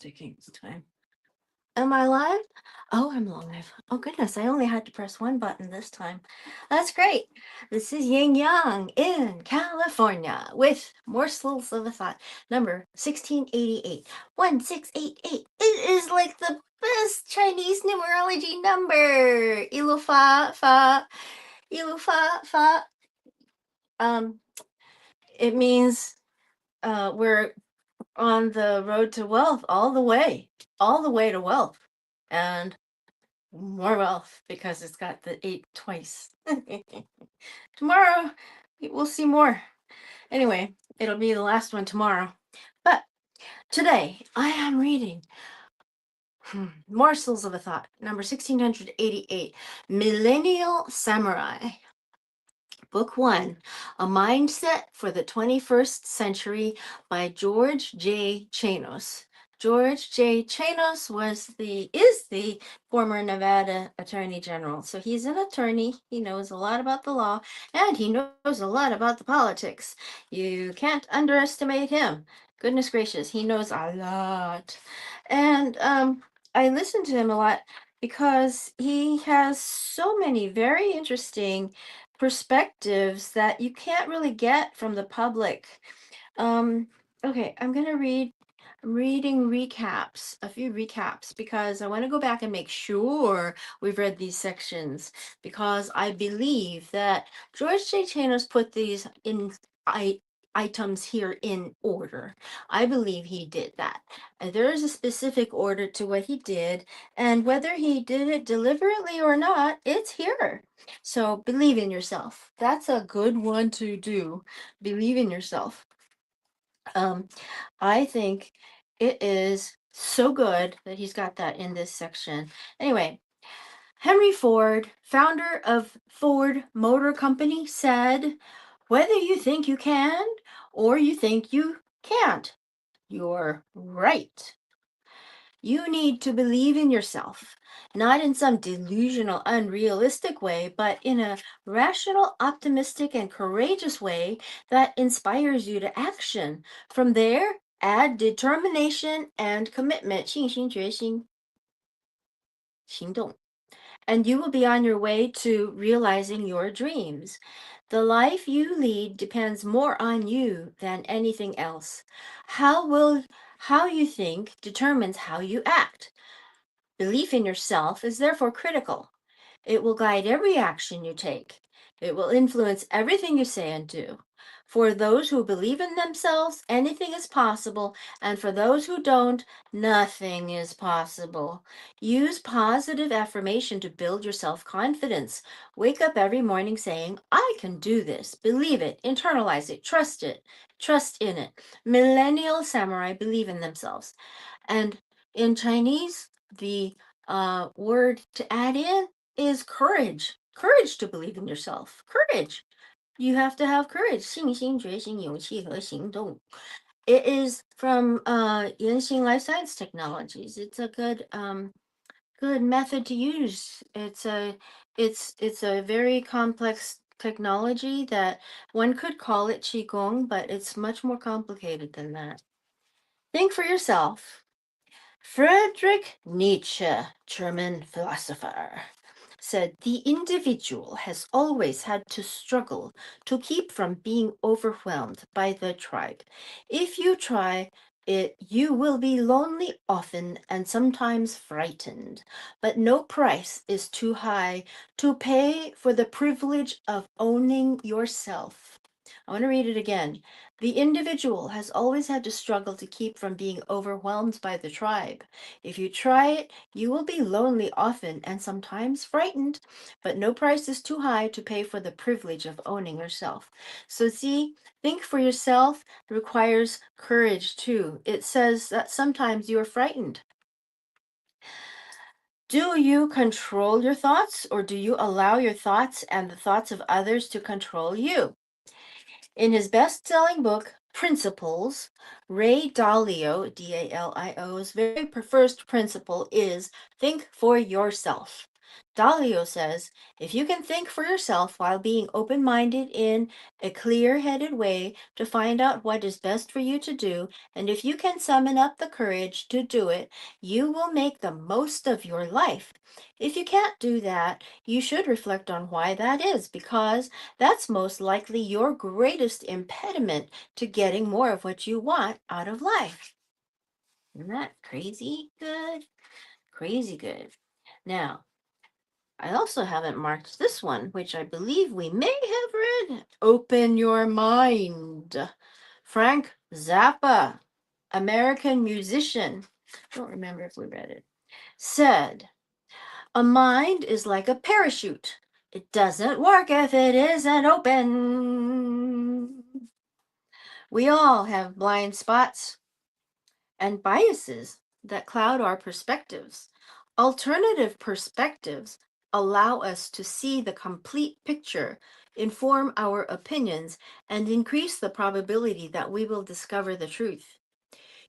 sticking this time. Am I live? Oh, I'm live. Oh, goodness. I only had to press one button this time. That's great. This is Yin Yang in California with Morsels of a Thought, number 1688. 1688. It is like the best Chinese numerology number. Ilu fa fa. Ilu fa fa. Um, it means we're on the road to wealth all the way to wealth. And more wealth because it's got the 8 twice. Tomorrow we'll see more. Anyway, it'll be the last one tomorrow. But today I am reading Morsels of a Thought, number 1688, Millennial Samurai. Book 1, A Mindset for the 21st Century by George J. Chanos. George J. Chanos is the former Nevada Attorney General. So he's an attorney. He knows a lot about the law and he knows a lot about the politics. You can't underestimate him. Goodness gracious, he knows a lot. And I listen to him a lot because he has so many very interesting perspectives that you can't really get from the public. Um, okay, I'm reading recaps, a few recaps, because I want to go back and make sure we've read these sections, because I believe that George J. Chanos put these items here in order. I believe he did that. And there is a specific order to what he did, and whether he did it deliberately or not, it's here. So believe in yourself. That's a good one to do. Believe in yourself. I think it is so good that he's got that in this section. Anyway, Henry Ford, founder of Ford Motor Company, said, "Whether you think you can or you think you can't, you're right. You need to believe in yourself, not in some delusional, unrealistic way, but in a rational, optimistic, and courageous way that inspires you to action. From there, add determination and commitment, 信心决心行动, and you will be on your way to realizing your dreams. The life you lead depends more on you than anything else. How you think determines how you act. Belief in yourself is therefore critical. It will guide every action you take. It will influence everything you say and do. For those who believe in themselves, anything is possible, and for those who don't, nothing is possible. Use positive affirmation to build your self-confidence. Wake up every morning saying, I can do this. Believe it, internalize it, trust in it. Millennial samurai believe in themselves. And in Chinese, the word to add in is courage. Courage to believe in yourself. Courage. You have to have courage. 信心、决心、勇气和行动. It is from Yinxing Life Science Technologies. It's a good method to use. It's a very complex technology that one could call it qigong, but it's much more complicated than that. Think for yourself. Friedrich Nietzsche, German philosopher, said the individual has always had to struggle to keep from being overwhelmed by the tribe. If you try it, you will be lonely often and sometimes frightened, but no price is too high to pay for the privilege of owning yourself. I want to read it again. The individual has always had to struggle to keep from being overwhelmed by the tribe. If you try it, you will be lonely often and sometimes frightened, but no price is too high to pay for the privilege of owning yourself. So see, think for yourself requires courage too. It says that sometimes you are frightened. Do you control your thoughts, or do you allow your thoughts and the thoughts of others to control you? In his best-selling book, Principles, Ray Dalio's very first principle is think for yourself. Dalio says, if you can think for yourself while being open-minded in a clear-headed way to find out what is best for you to do, and if you can summon up the courage to do it, you will make the most of your life. If you can't do that, you should reflect on why that is, because that's most likely your greatest impediment to getting more of what you want out of life. Isn't that crazy good? Crazy good. Now, I also haven't marked this one, which I believe we may have read. Open Your Mind. Frank Zappa, American musician. Don't remember if we read it. Said, a mind is like a parachute. It doesn't work if it isn't open. We all have blind spots and biases that cloud our perspectives. Alternative perspectives allow us to see the complete picture, inform our opinions, and increase the probability that we will discover the truth.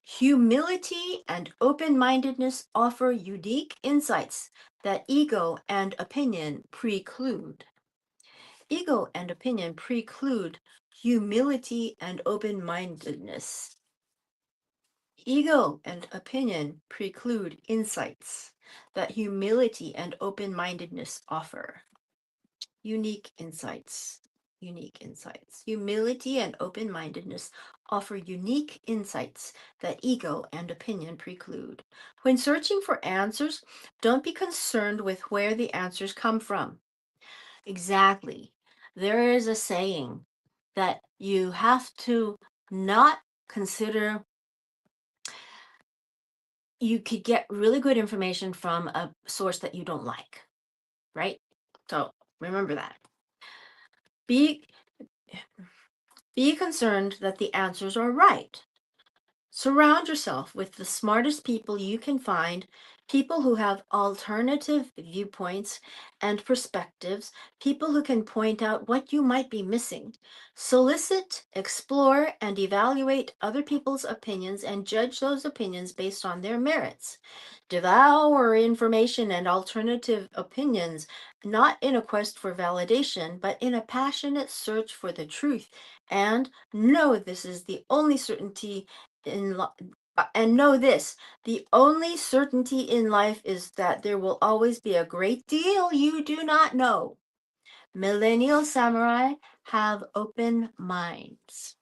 Humility and open-mindedness offer unique insights that ego and opinion preclude. Ego and opinion preclude humility and open-mindedness. Ego and opinion preclude insights that humility and open-mindedness offer. Unique insights. Unique insights. Humility and open-mindedness offer unique insights that ego and opinion preclude. When searching for answers, don't be concerned with where the answers come from. Exactly. There is a saying that you have to not consider. You could get really good information from a source that you don't like, right? So remember that. Be be concerned that the answers are right. Surround yourself with the smartest people you can find, people who have alternative viewpoints and perspectives, people who can point out what you might be missing. Solicit, explore, and evaluate other people's opinions and judge those opinions based on their merits. Devour information and alternative opinions, not in a quest for validation, but in a passionate search for the truth. And know this is the only certainty in and know this, the only certainty in life is that there will always be a great deal you do not know. Millennial samurai have open minds.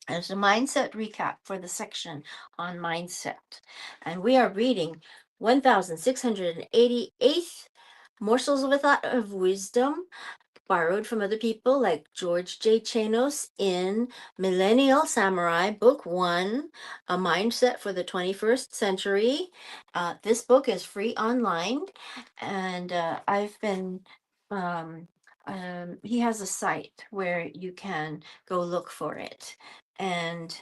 There's a mindset recap for the section on mindset, and we are reading 1688th Morsels of a Thought of Wisdom, borrowed from other people like George J. Chanos in Millennial Samurai, Book 1, A Mindset for the 21st Century. This book is free online, and I've been, he has a site where you can go look for it. And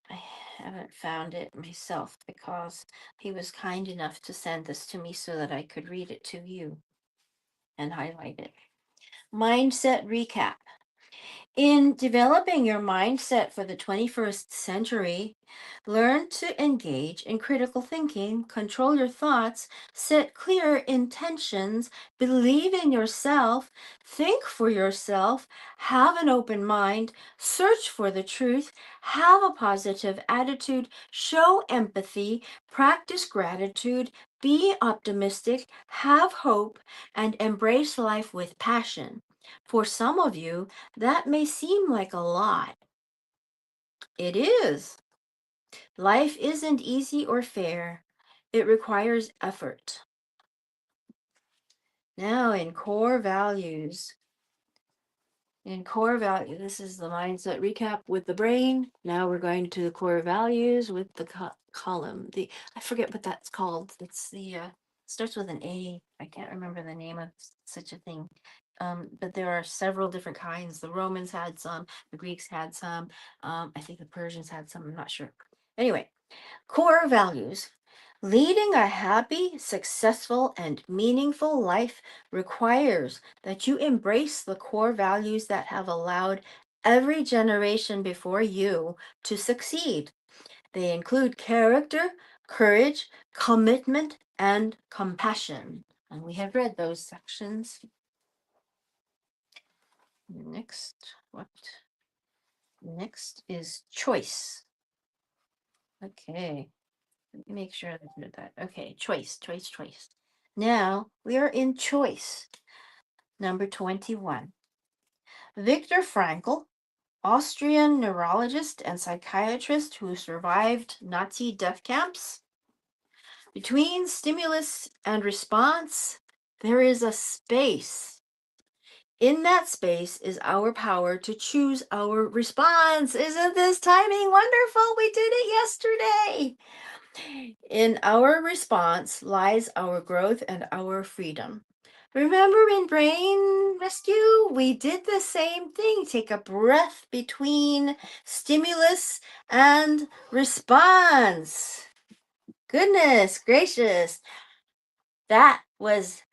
I haven't found it myself because he was kind enough to send this to me so that I could read it to you and highlight it. Mindset recap. In developing your mindset for the 21st century, learn to engage in critical thinking, control your thoughts, set clear intentions, believe in yourself, think for yourself, have an open mind, search for the truth, have a positive attitude, show empathy, practice gratitude, be optimistic, have hope, and embrace life with passion. For some of you, that may seem like a lot. It is. Life isn't easy or fair. It requires effort. Now, in core values. In core value, this is the mindset recap with the brain. Now we're going to the core values with the column. I forget what that's called. It's the starts with an A. I can't remember the name of such a thing. But there are several different kinds. The Romans had some, the Greeks had some. I think the Persians had some. I'm not sure. Anyway, core values. Leading a happy, successful, and meaningful life requires that you embrace the core values that have allowed every generation before you to succeed. They include character, courage, commitment, and compassion. And we have read those sections. Next, what? Next is choice. Okay. Let me make sure I did that. Okay, choice, choice, choice. Now we are in choice. Number 21. Viktor Frankl, Austrian neurologist and psychiatrist who survived Nazi death camps. Between stimulus and response, there is a space. In that space is our power to choose our response. Isn't this timing wonderful? We did it yesterday. In our response lies our growth and our freedom. Remember in Brain Rescue, we did the same thing. Take a breath between stimulus and response. Goodness gracious. That was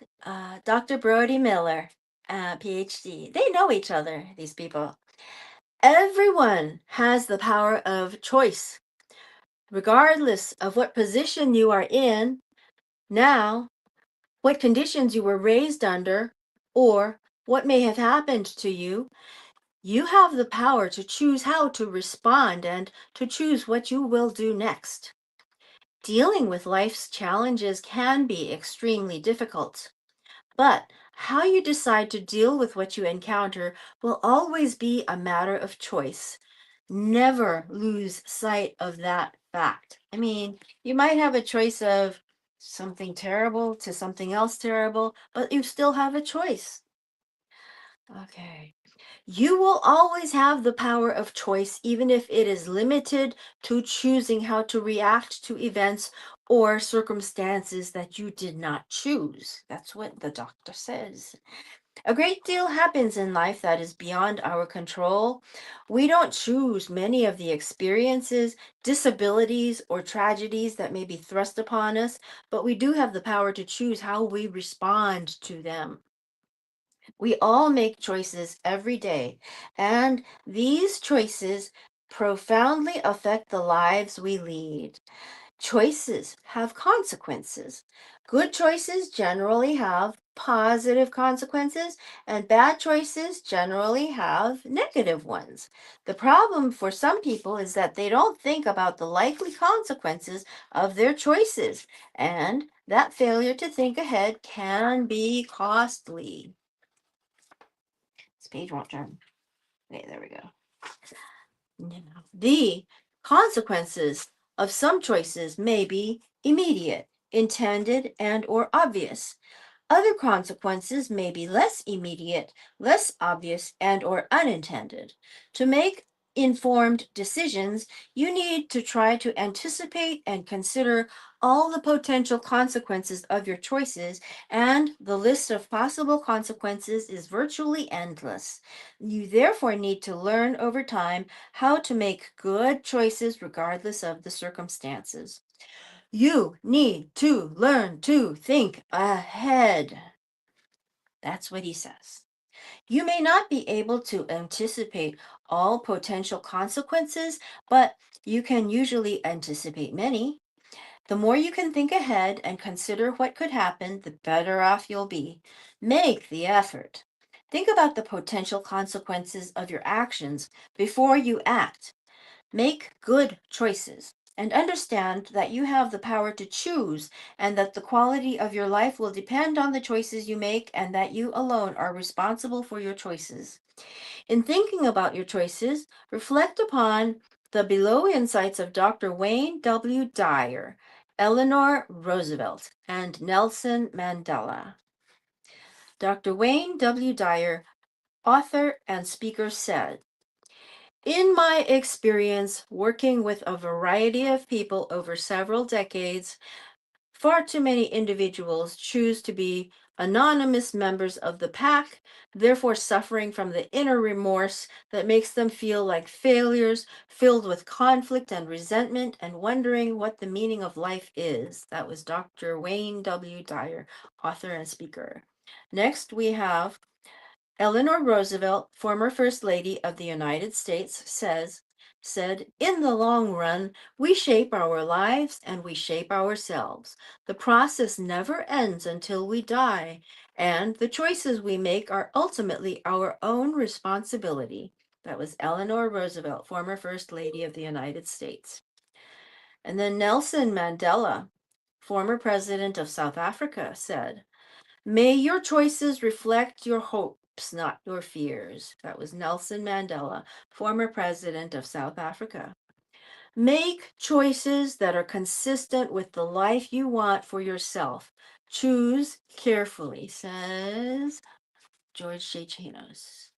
Dr. Brody Miller, PhD. They know each other, these people. Everyone has the power of choice, regardless of what position you are in now, what conditions you were raised under, or what may have happened to you. You have the power to choose how to respond and to choose what you will do next. Dealing with life's challenges can be extremely difficult, but how you decide to deal with what you encounter will always be a matter of choice. Never lose sight of that fact. I mean, you might have a choice of something terrible to something else terrible, but you still have a choice. Okay. You will always have the power of choice, even if it is limited to choosing how to react to events or circumstances that you did not choose. That's what the doctor says. A great deal happens in life that is beyond our control. We don't choose many of the experiences, disabilities, or tragedies that may be thrust upon us, but we do have the power to choose how we respond to them. We all make choices every day, and these choices profoundly affect the lives we lead. Choices have consequences. Good choices generally have positive consequences, and bad choices generally have negative ones. The problem for some people is that they don't think about the likely consequences of their choices, and that failure to think ahead can be costly. This page won't turn. Okay, there we go. Now, the consequences of some choices may be immediate, intended, and or obvious. Other consequences may be less immediate, less obvious, and or unintended. To make informed decisions, you need to try to anticipate and consider all the potential consequences of your choices, and the list of possible consequences is virtually endless. You therefore need to learn over time how to make good choices regardless of the circumstances. You need to learn to think ahead. That's what he says. You may not be able to anticipate all potential consequences, but you can usually anticipate many. The more you can think ahead and consider what could happen, the better off you'll be. Make the effort. Think about the potential consequences of your actions before you act. Make good choices and understand that you have the power to choose and that the quality of your life will depend on the choices you make and that you alone are responsible for your choices. In thinking about your choices, reflect upon the below insights of Dr. Wayne W. Dyer, Eleanor Roosevelt, and Nelson Mandela. Dr. Wayne W. Dyer, author and speaker, said, "In my experience working with a variety of people over several decades, far too many individuals choose to be anonymous members of the pack, therefore suffering from the inner remorse that makes them feel like failures, filled with conflict and resentment, and wondering what the meaning of life is." That was Dr. Wayne W. Dyer, author and speaker. Next, we have Eleanor Roosevelt, former First Lady of the United States, says, said, in the long run, we shape our lives and we shape ourselves. The process never ends until we die, and the choices we make are ultimately our own responsibility. That was Eleanor Roosevelt, former First Lady of the United States. And then Nelson Mandela, former President of South Africa, said, may your choices reflect your hopes, not your fears. That was Nelson Mandela, former President of South Africa. Make choices that are consistent with the life you want for yourself. Choose carefully, says George J. Chanos.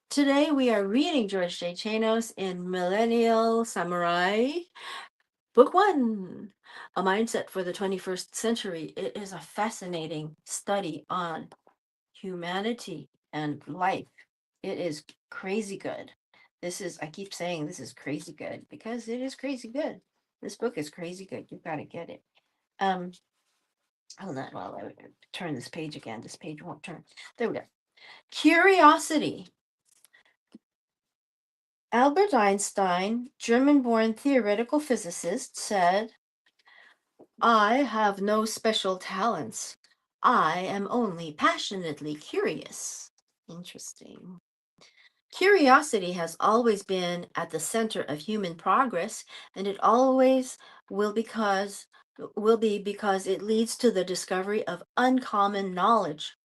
Today we are reading George J. Chanos in Millennial Samurai, Book 1, A Mindset for the 21st Century. It is a fascinating study on humanity and life. It is crazy good. I keep saying this is crazy good because it is crazy good. This book is crazy good. You've got to get it. Um, Hold on while I turn this page again. This page won't turn. There we go. Curiosity. Albert Einstein, German-born theoretical physicist, said, I have no special talents. I am only passionately curious. Interesting. Curiosity has always been at the center of human progress, and it always will be because it leads to the discovery of uncommon knowledge.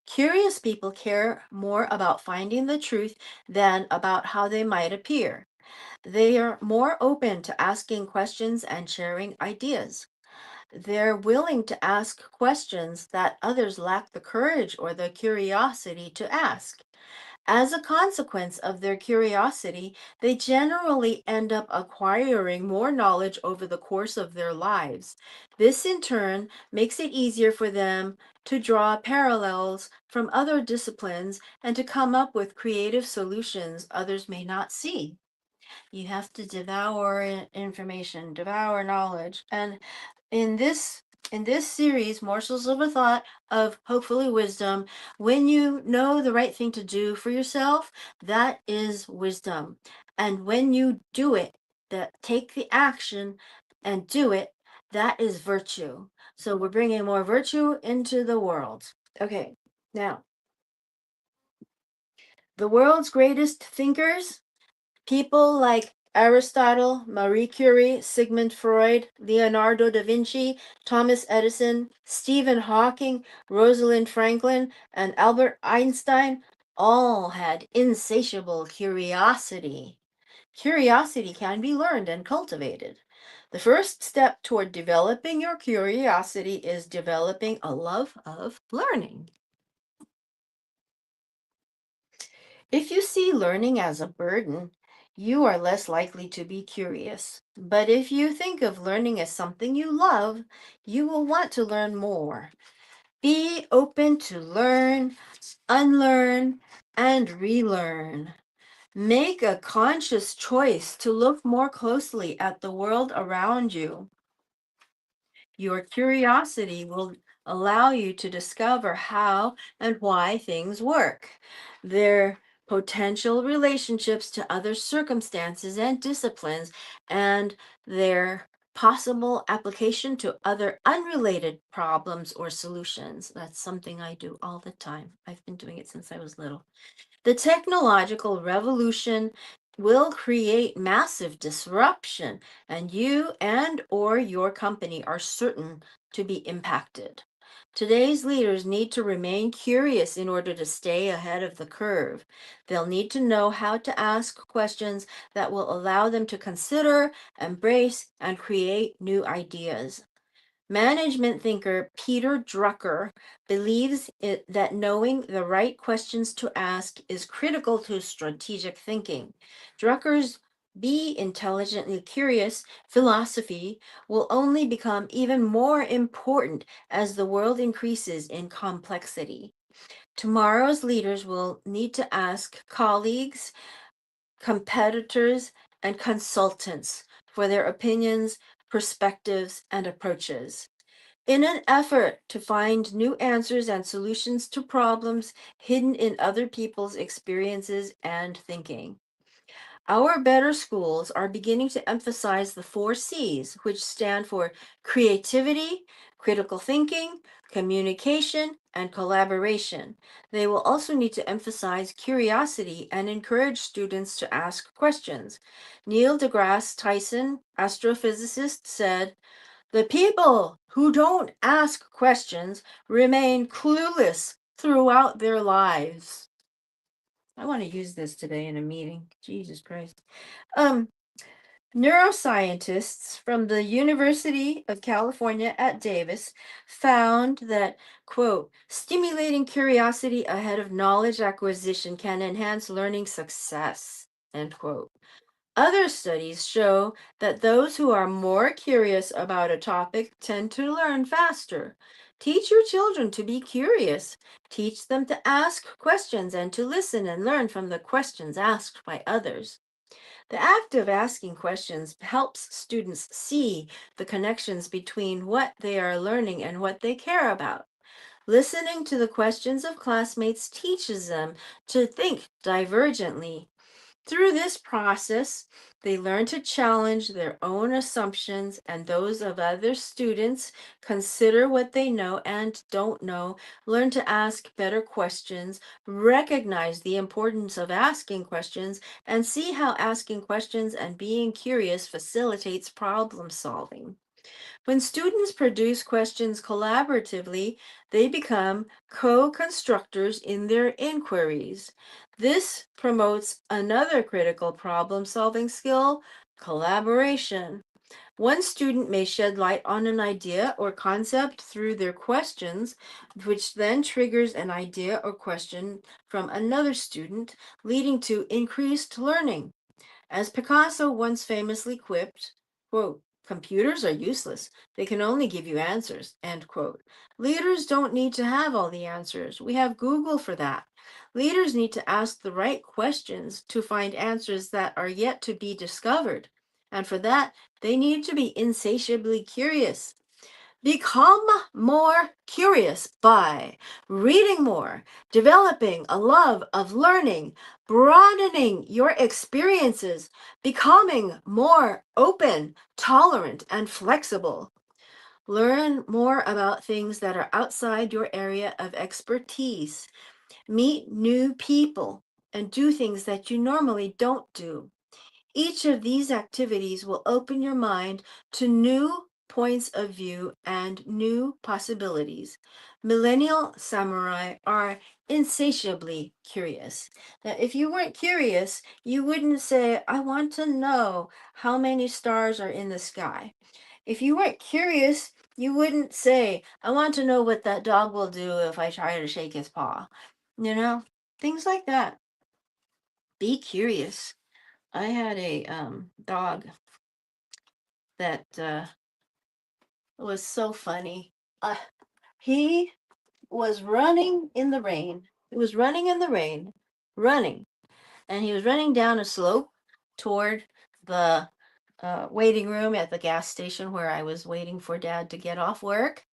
Curious people care more about finding the truth than about how they might appear. They are more open to asking questions and sharing ideas. They're willing to ask questions that others lack the courage or the curiosity to ask. As a consequence of their curiosity, they generally end up acquiring more knowledge over the course of their lives. This, in turn, makes it easier for them to draw parallels from other disciplines and to come up with creative solutions others may not see. You have to devour information, devour knowledge. And in this in this series, Morsels of a Thought of hopefully wisdom, when you know the right thing to do for yourself, that is wisdom. And when you do it, that take the action and do it, that is virtue. So we're bringing more virtue into the world. Okay, now, the world's greatest thinkers, people like Aristotle, Marie Curie, Sigmund Freud, Leonardo da Vinci, Thomas Edison, Stephen Hawking, Rosalind Franklin, and Albert Einstein all had insatiable curiosity. Curiosity can be learned and cultivated. The first step toward developing your curiosity is developing a love of learning. If you see learning as a burden, you are less likely to be curious. But if you think of learning as something you love, you will want to learn more. Be open to learn, unlearn, and relearn. Make a conscious choice to look more closely at the world around you. Your curiosity will allow you to discover how and why things work, their potential relationships to other circumstances and disciplines, and their possible application to other unrelated problems or solutions. That's something I do all the time. I've been doing it since I was little. The technological revolution will create massive disruption, and you and or your company are certain to be impacted. Today's leaders need to remain curious in order to stay ahead of the curve. They'll need to know how to ask questions that will allow them to consider, embrace, and create new ideas. Management thinker Peter Drucker believes that knowing the right questions to ask is critical to strategic thinking. Drucker's Be Intelligently Curious philosophy will only become even more important as the world increases in complexity. Tomorrow's leaders will need to ask colleagues, competitors, and consultants for their opinions, perspectives, and approaches. In an effort to find new answers and solutions to problems hidden in other people's experiences and thinking. Our better schools are beginning to emphasize the four C's, which stand for creativity, critical thinking, communication, and collaboration. They will also need to emphasize curiosity and encourage students to ask questions. Neil deGrasse Tyson, astrophysicist, said, "The people who don't ask questions remain clueless throughout their lives." I want to use this today in a meeting. Jesus Christ. Um, Neuroscientists from the University of California at Davis found that, quote, stimulating curiosity ahead of knowledge acquisition can enhance learning success, end quote. Other studies show that those who are more curious about a topic tend to learn faster. Teach your children to be curious. Teach them to ask questions and to listen and learn from the questions asked by others. The act of asking questions helps students see the connections between what they are learning and what they care about. Listening to the questions of classmates teaches them to think divergently. Through this process, they learn to challenge their own assumptions and those of other students, consider what they know and don't know, learn to ask better questions, recognize the importance of asking questions, and see how asking questions and being curious facilitates problem solving. When students produce questions collaboratively, they become co constructors in their inquiries. This promotes another critical problem solving skill, collaboration. One student may shed light on an idea or concept through their questions, which then triggers an idea or question from another student, leading to increased learning. As Picasso once famously quipped, quote, computers are useless. They can only give you answers, end quote. Leaders don't need to have all the answers. We have Google for that. Leaders need to ask the right questions to find answers that are yet to be discovered. And for that, they need to be insatiably curious. Become more curious by reading more, developing a love of learning, broadening your experiences, becoming more open, tolerant, and flexible. Learn more about things that are outside your area of expertise. Meet new people and do things that you normally don't do. Each of these activities will open your mind to new points of view and new possibilities. Millennial samurai are insatiably curious. Now, if you weren't curious, you wouldn't say, I want to know how many stars are in the sky. If you weren't curious, you wouldn't say, I want to know what that dog will do if I try to shake his paw. You know, things like that. Be curious. I had a dog that was so funny. Uh, he was running in the rain. He was running in the rain, running, and he was running down a slope toward the waiting room at the gas station where I was waiting for Dad to get off work.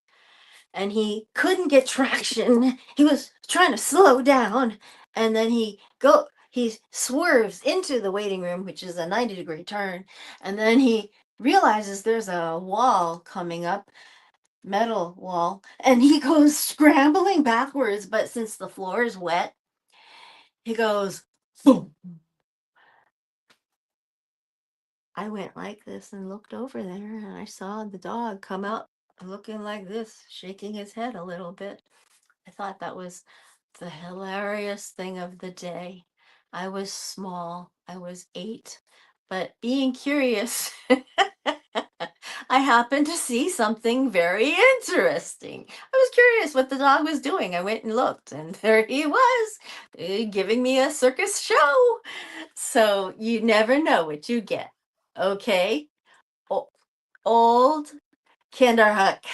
And he couldn't get traction. He was trying to slow down, and then he swerves into the waiting room, which is a 90-degree turn, and then he realizes there's a wall coming up, metal wall, and he goes scrambling backwards, but since the floor is wet, he goes boom. I went like this and looked over there, and I saw the dog come out looking like this, shaking his head a little bit. I thought that was the hilarious thing of the day. I was small, I was 8, but being curious, I happened to see something very interesting. I was curious what the dog was doing. I went and looked, and there he was, giving me a circus show. So you never know what you get. Okay? O- Old Kinderhook.